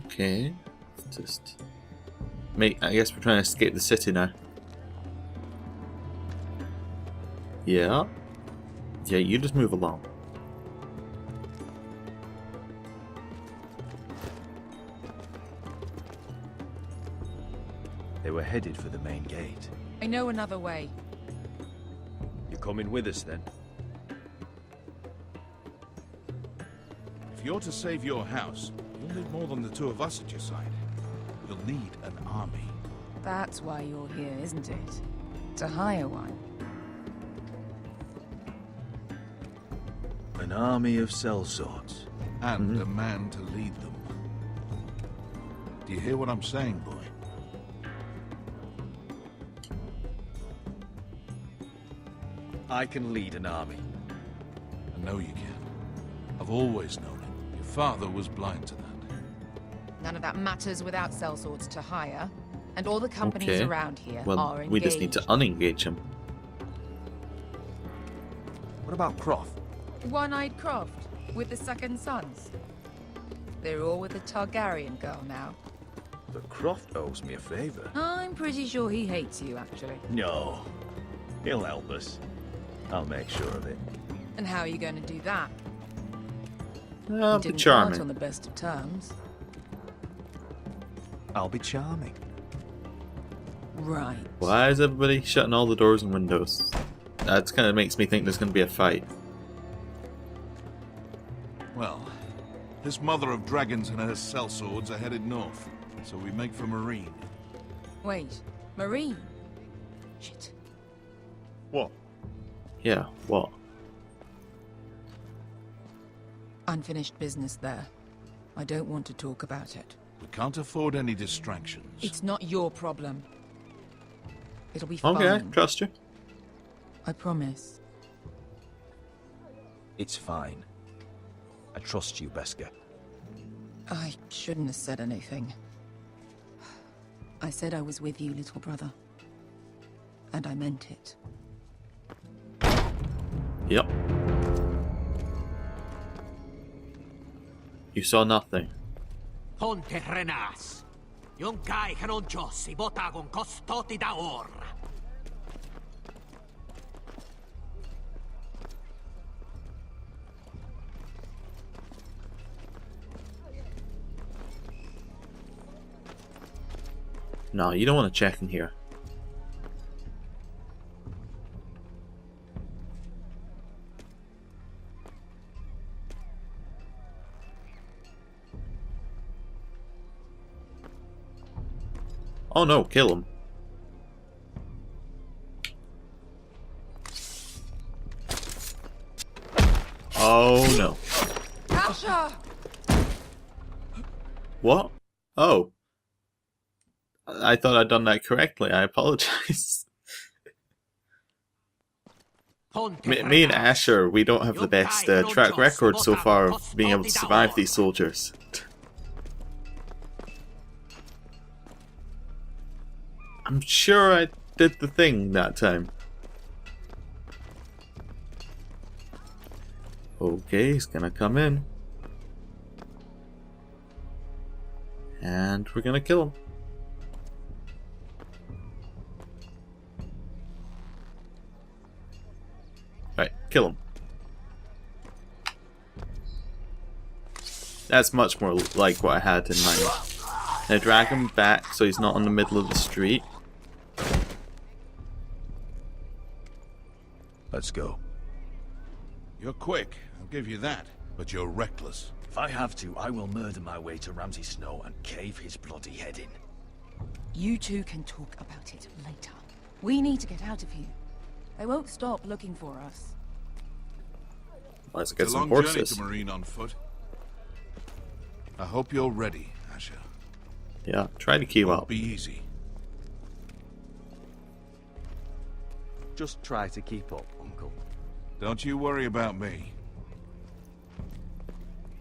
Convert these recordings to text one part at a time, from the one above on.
Okay. Just... Mate, I guess we're trying to escape the city now. Yeah. Yeah, you just move along. They were headed for the main gate. I know another way. You coming with us then? If you're to save your house, you'll need more than the two of us at your side. You'll need an army. That's why you're here, isn't it? To hire one. An army of sellswords. And a man to lead them. Do you hear what I'm saying, boy? I can lead an army. I know you can. I've always known it. Your father was blind to that. None of that matters without sellswords to hire. And all the companies Okay. around here Well, are engaged. we just need to unengage him. What about Croft? One-eyed Croft, with the second sons. They're all with the Targaryen girl now. But Croft owes me a favor. I'm pretty sure he hates you, actually. No. He'll help us. I'll make sure of it. And how are you going to do that? Be You didn't charming. part on the best of terms. I'll be charming. Right. Why is everybody shutting all the doors and windows? That kind of makes me think there's going to be a fight. Well, this mother of dragons and her sellswords are headed north, so we make for Marine. Wait, Marine? Shit. What? Yeah, what? Unfinished business there. I don't want to talk about it. We can't afford any distractions. It's not your problem. It'll be fine. Okay, trust you. I promise. It's fine. I trust you, Beskar. I shouldn't have said anything. I said I was with you, little brother. And I meant it. Yep. You saw nothing. Ponte Renas. Yon kai kanon Jossi botagon costoti da or. No, you don't want to check in here. Oh no, kill him. Oh no. Asha! What? Oh. I thought I'd done that correctly. I apologize. Ponte Me and Renas. Asher, we don't have the best track record so far of being able to survive these soldiers. I'm sure I did the thing that time. Okay, he's gonna come in. And we're gonna kill him. Right, kill him. That's much more like what I had in mind. Now drag him back so he's not in the middle of the street. Let's go. You're quick, I'll give you that. But you're reckless. If I have to, I will murder my way to Ramsay Snow and cave his bloody head in. You two can talk about it later. We need to get out of here. They won't stop looking for us. Let's get It's a some long journey horses. to Marine on foot. I hope you're ready, Asher. Yeah, try to keep Won't up. be easy. Just try to keep up, Uncle. Don't you worry about me.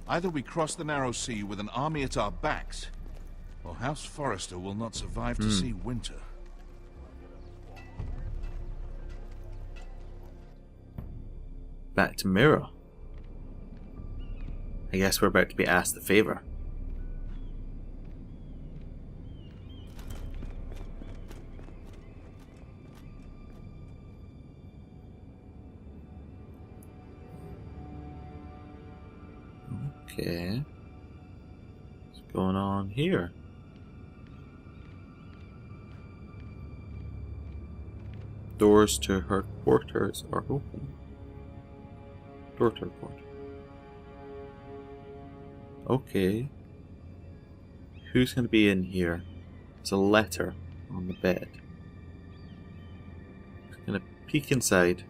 Either we cross the narrow sea with an army at our backs, or House Forrester will not survive to see winter. Back to Mirror. I guess we're about to be asked the favor. Okay. What's going on here? Doors to her quarters are open. Door to her quarters. Okay. Who's going to be in here? There's a letter on the bed. I'm going to peek inside.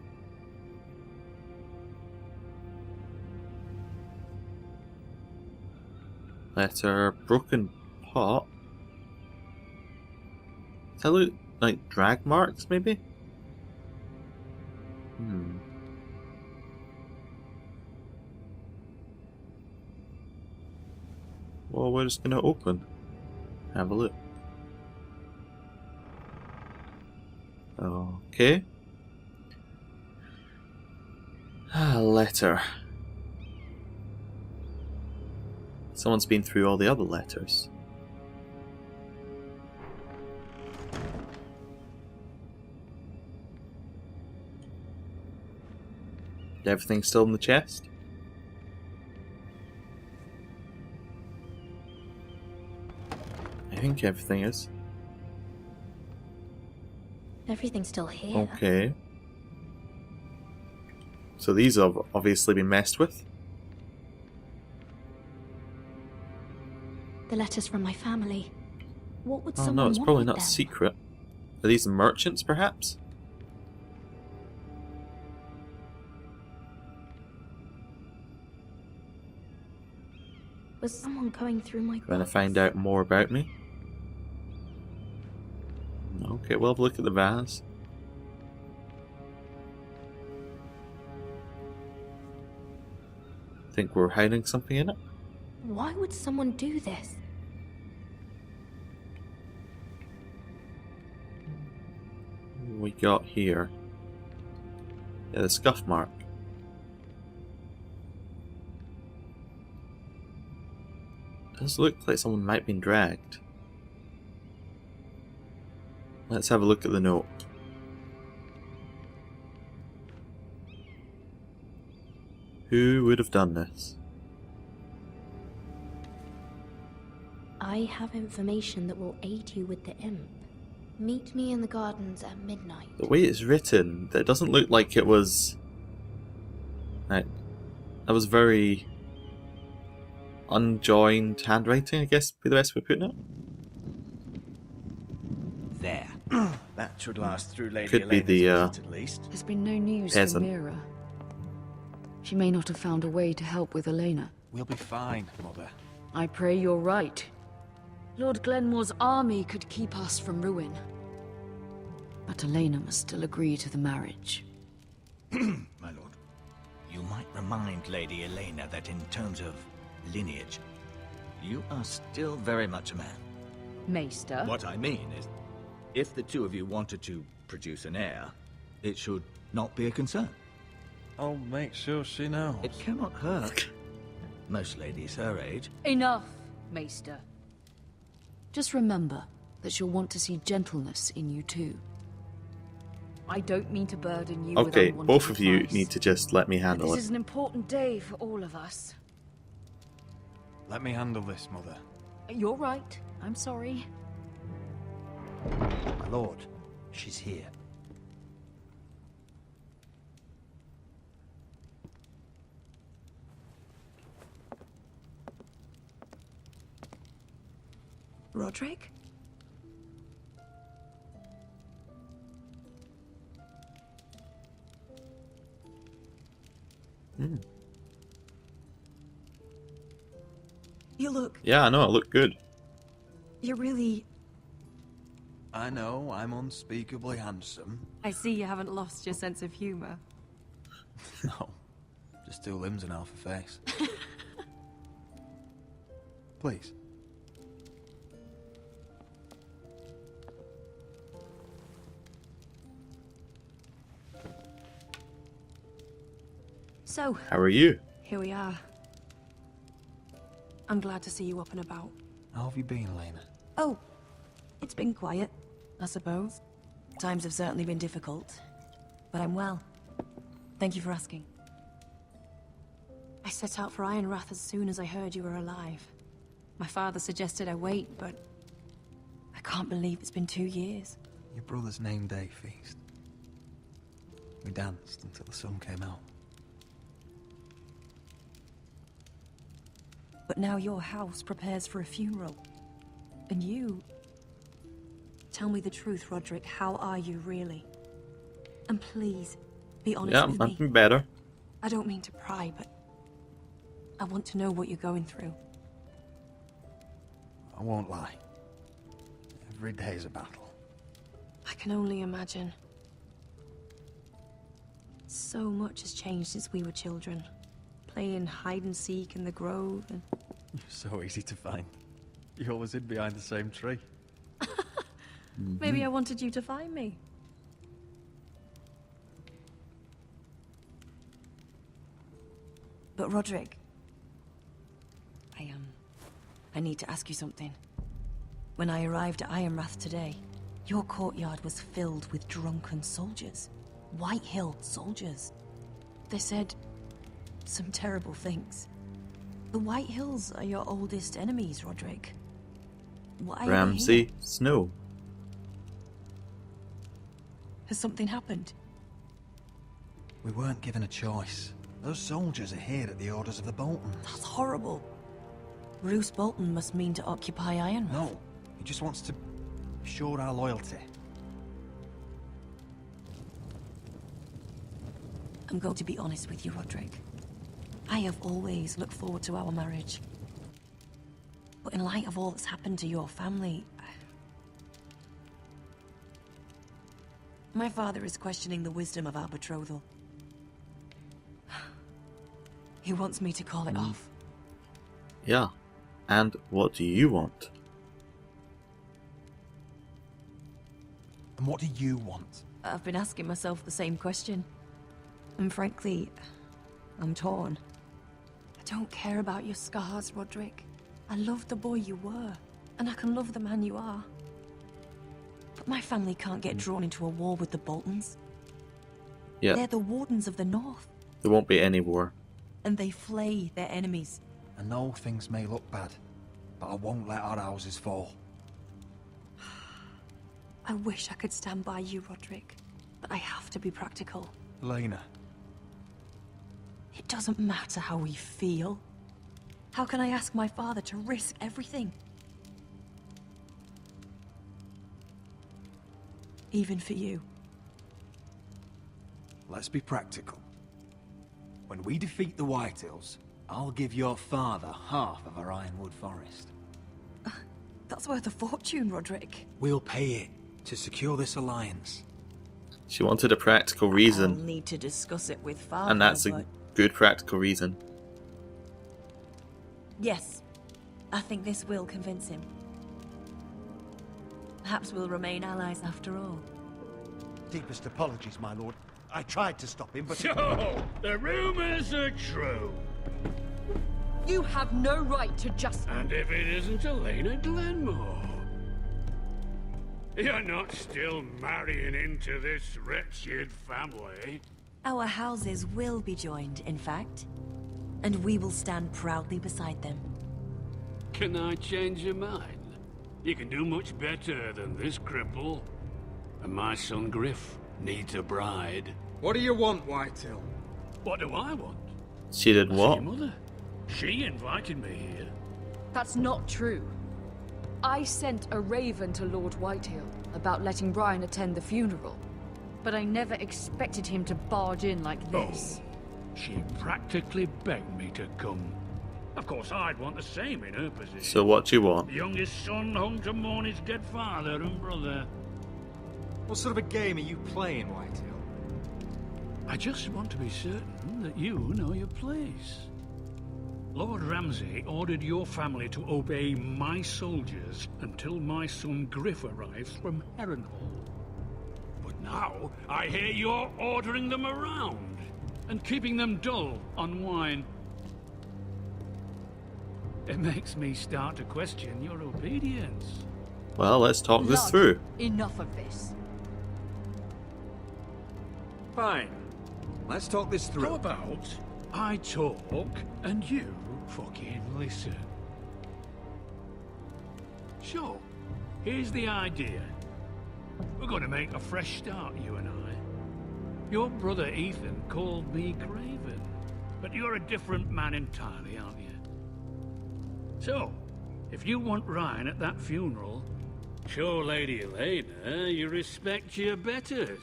Letter, broken pot. Does that look like drag marks, maybe? Well, we're just gonna open. Have a look. Okay. Letter. Someone's been through all the other letters. Everything's still in the chest? I think everything is. Everything's still here. Okay. So these have obviously been messed with. The letters from my family. What would Oh someone no, it's want probably with not them? secret. Are these merchants, perhaps? Was someone going through my Trying to books? find out more about me? Okay, well, have a look at the vase. Think we're hiding something in it? Why would someone do this? What we got here? Yeah, the scuff mark. Does look like someone might have been dragged. Let's have a look at the note. Who would have done this? I have information that will aid you with the imp. Meet me in the gardens at midnight. The way it's written, that doesn't look like it was... That was very... unjoined handwriting, I guess, would be the best way of putting it. There. That should last through Lady Could be Elena's the, visit, at least. There's been no news Peasant. from Mira. She may not have found a way to help with Elena. We'll be fine, Mother. I pray you're right. Lord Glenmore's army could keep us from ruin. But Elena must still agree to the marriage. My lord, you might remind Lady Elena that in terms of lineage, you are still very much a man. Maester? What I mean is, if the two of you wanted to produce an heir, it should not be a concern. I'll make sure she knows. It cannot hurt. Most ladies her age. Enough, Maester. Just remember that she'll want to see gentleness in you too. I don't mean to burden you with Okay, unwanted both of you advice, need to just let me but handle this it. is an important day for all of us. Let me handle this, Mother. You're right. I'm sorry. My lord, she's here. Roderick? You look... Yeah, I know, it looked good. You're really... I know I'm unspeakably handsome. I see you haven't lost your sense of humor. No, just two limbs and half a face. Please. So, How are you? here we are. I'm glad to see you up and about. How have you been, Elena? Oh, it's been quiet, I suppose. Times have certainly been difficult, but I'm well. Thank you for asking. I set out for Ironrath as soon as I heard you were alive. My father suggested I wait, but I can't believe it's been 2 years. Your brother's name day feast. We danced until the sun came out. But now your house prepares for a funeral. And you... Tell me the truth, Roderick. How are you, really? And please, be honest with me. I'm better. I don't mean to pry, but I want to know what you're going through. I won't lie. Every day's a battle. I can only imagine. So much has changed since we were children. Playing hide and seek in the grove and... You're so easy to find. You always hid behind the same tree. Maybe I wanted you to find me. But Roderick, I need to ask you something. When I arrived at Ironrath today, your courtyard was filled with drunken soldiers. White Hill soldiers. They said some terrible things. The White Hills are your oldest enemies, Roderick. Why are they here? Ramsay Snow. Has something happened? We weren't given a choice. Those soldiers are here at the orders of the Boltons. That's horrible. Roose Bolton must mean to occupy Ironrath. No, he just wants to assure our loyalty. I'm going to be honest with you, Roderick. I have always looked forward to our marriage. But in light of all that's happened to your family... My father is questioning the wisdom of our betrothal. He wants me to call it off. Yeah. And what do you want? And what do you want? I've been asking myself the same question. And frankly, I'm torn. I don't care about your scars, Roderick. I love the boy you were, and I can love the man you are. But my family can't get drawn into a war with the Boltons. Yeah. They're the Wardens of the North. There won't be any war. And they flay their enemies. I know things may look bad, but I won't let our houses fall. I wish I could stand by you, Roderick, but I have to be practical. Elena. It doesn't matter how we feel. How can I ask my father to risk everything? Even for you. Let's be practical. When we defeat the Whitehills, I'll give your father half of our Ironwood Forest. That's worth a fortune, Roderick. We'll pay it to secure this alliance. She wanted a practical I'll reason. need to discuss it with father, And that's a but... good practical reason. Yes, I think this will convince him. Perhaps we'll remain allies after all. Deepest apologies, my lord. I tried to stop him, but... So, the rumors are true. You have no right to just... And if it isn't Elena Glenmore? You're not still marrying into this wretched family? Our houses will be joined, in fact. And we will stand proudly beside them. Can I change your mind? You can do much better than this cripple. And my son Griff needs a bride. What do you want, Whitehill? What do I want? She did what? Your mother. She invited me here. That's not true. I sent a raven to Lord Whitehill about letting Brian attend the funeral. But I never expected him to barge in like this. Oh, she practically begged me to come. Of course, I'd want the same in her position. So what do you want? The youngest son home to mourn his dead father and brother. What sort of a game are you playing, Whitehill? I just want to be certain that you know your place. Lord Ramsay ordered your family to obey my soldiers until my son Griff arrives from Harrenhal. But now, I hear you're ordering them around and keeping them dull on wine. It makes me start to question your obedience. Well, let's talk this Lud, through. Enough of this. Fine. Let's talk this through. How about I talk and you fucking listen. So, here's the idea. We're going to make a fresh start, you and I. Your brother Ethan called me Craven, but you're a different man entirely, aren't you? So, if you want Ryan at that funeral, show Lady Elena you respect your betters.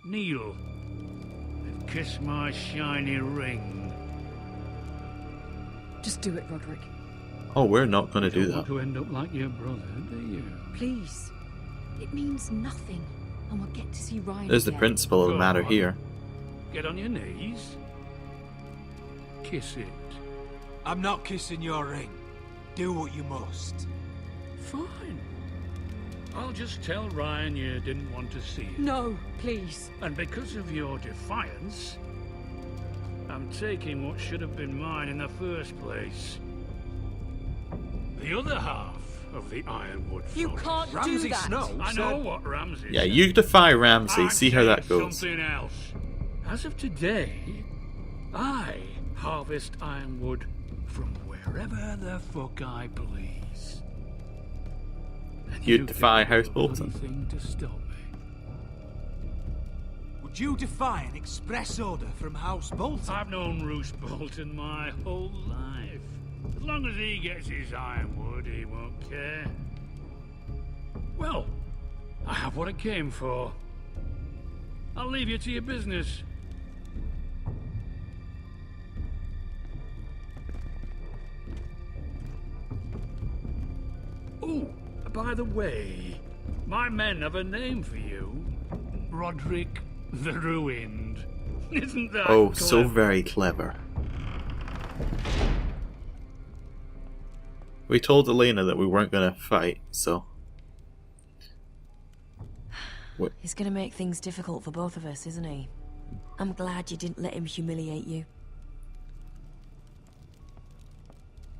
Kneel and kiss my shiny ring. Just do it, Roderick. Oh, we're not going to do You don't that. want to end up like your brother, do you? Please. It means nothing, and we'll get to see Ryan There's the again. principle of the Go matter on. here. Get on your knees. Kiss it. I'm not kissing your ring. Do what you must. Fine. I'll just tell Ryan you didn't want to see it. No, please. And because of your defiance, I'm taking what should have been mine in the first place. The other half of the Ironwood You Forest. can't do Ramsay that. Snow I know what Ramsay Yeah, said. you defy Ramsay. I'm See how that saying goes. Something else. As of today, I harvest ironwood from wherever the fuck I please. And You can defy do House Bolton. anything to stop me. Would you defy an express order from House Bolton? I've known Roose Bolton my whole life. As long as he gets his ironwood, he won't care. Well, I have what I came for. I'll leave you to your business. Oh, by the way, my men have a name for you. Roderick the Ruined. Isn't that Oh, clever? so very clever. We told Elena that we weren't going to fight, so... He's gonna make things difficult for both of us, isn't he? I'm glad you didn't let him humiliate you.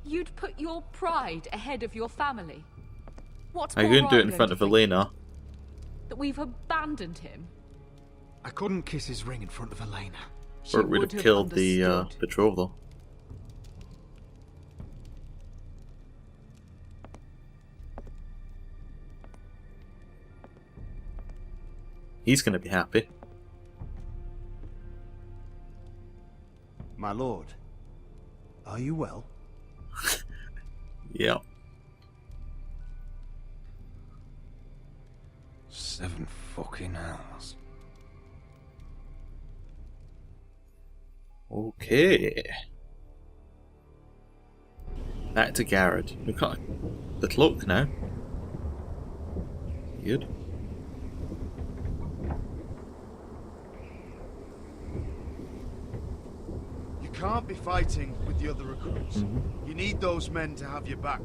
You'd put your pride ahead of your family. What's I poor couldn't do it Ryan in going front to of think? Elena. That we've abandoned him? I couldn't kiss his ring in front of Elena. She Or we'd would have killed the understood. betrothal. He's going to be happy. My lord, are you well? Yeah. 7 fucking hours. Okay. Back to Garrett. We've got the cloak now. Good. You can't be fighting with the other recruits. You need those men to have your back.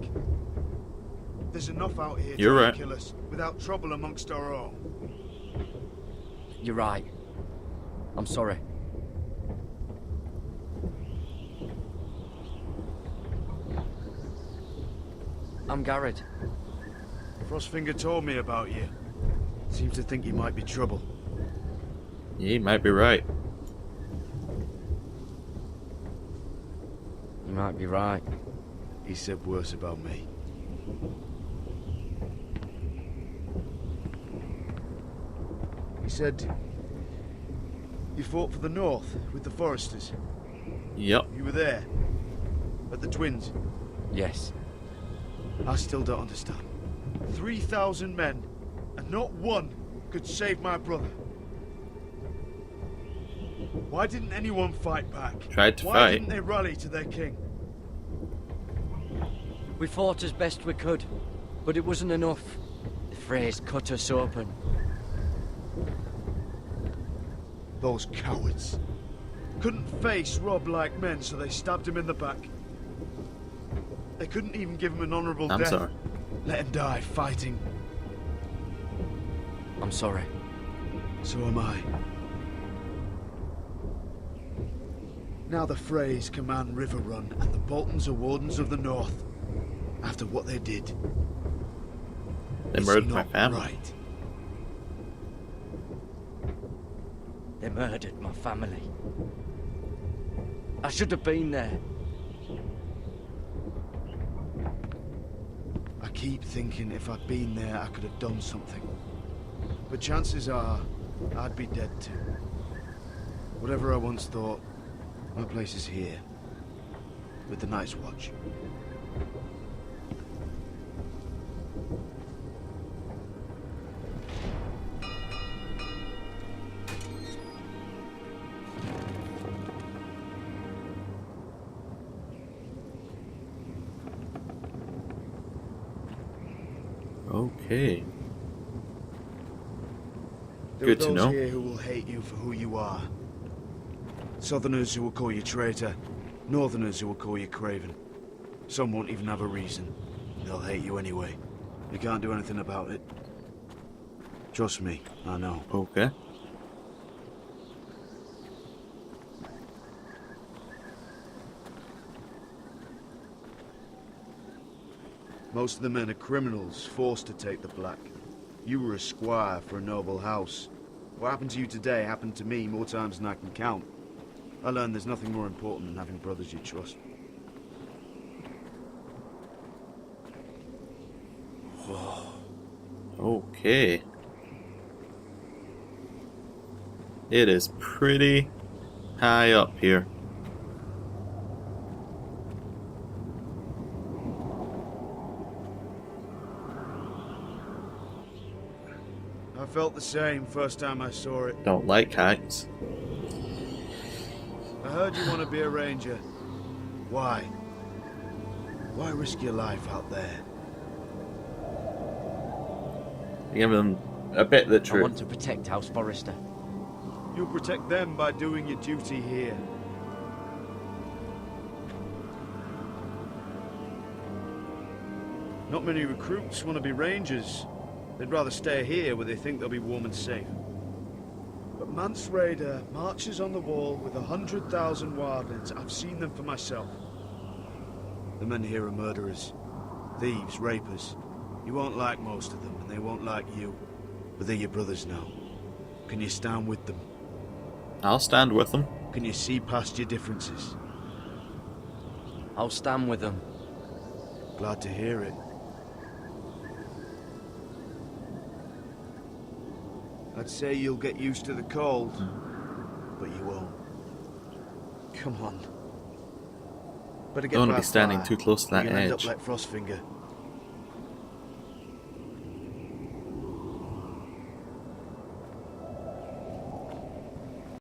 There's enough out here You're to right. kill us without trouble amongst our own. You're right. I'm sorry. I'm Garrett. Frostfinger told me about you. Seems to think you might be trouble. Yeah, you might be right. You might be right. He said worse about me. He said you fought for the North with the Forresters. Yep. You were there at the Twins. Yes. I still don't understand. 3,000 men, and not one could save my brother. Why didn't anyone fight back? Tried to Why fight. didn't they rally to their king? We fought as best we could, but it wasn't enough. The Freys cut us open. Those cowards. Couldn't face Rob like men, so they stabbed him in the back. They couldn't even give him an honorable I'm death. sorry. Let him die fighting. I'm sorry. So am I. Now the Freys command River Run, and the Boltons are Wardens of the North. After what they did. They It's murdered my not family. right. They murdered my family. I should have been there. I keep thinking if I'd been there, I could have done something. But chances are, I'd be dead too. Whatever I once thought, my place is here. With the Night's Watch. Okay. There Good are to those know. here who will hate you for who you are. Southerners who will call you traitor. Northerners who will call you craven. Some won't even have a reason. They'll hate you anyway. You can't do anything about it. Trust me, I know. Okay. Most of the men are criminals, forced to take the black. You were a squire for a noble house. What happened to you today happened to me more times than I can count. I learned there's nothing more important than having brothers you trust. Okay. It is pretty high up here. I felt the same first time I saw it. Don't like heights. I heard you want to be a ranger. Why? Why risk your life out there? Give them a bit the I truth. want to protect House Forrester. You'll protect them by doing your duty here. Not many recruits want to be rangers. They'd rather stay here where they think they'll be warm and safe. But Mance Raider marches on the wall with 100,000 wildlings. I've seen them for myself. The men here are murderers, thieves, rapers. You won't like most of them, and they won't like you. But they're your brothers now. Can you stand with them? I'll stand with them. Can you see past your differences? I'll stand with them. Glad to hear it. I'd say you'll get used to the cold, but you won't. Come on. Better get Don't want to be past standing fire. too close to that You'll end up edge. like Frostfinger.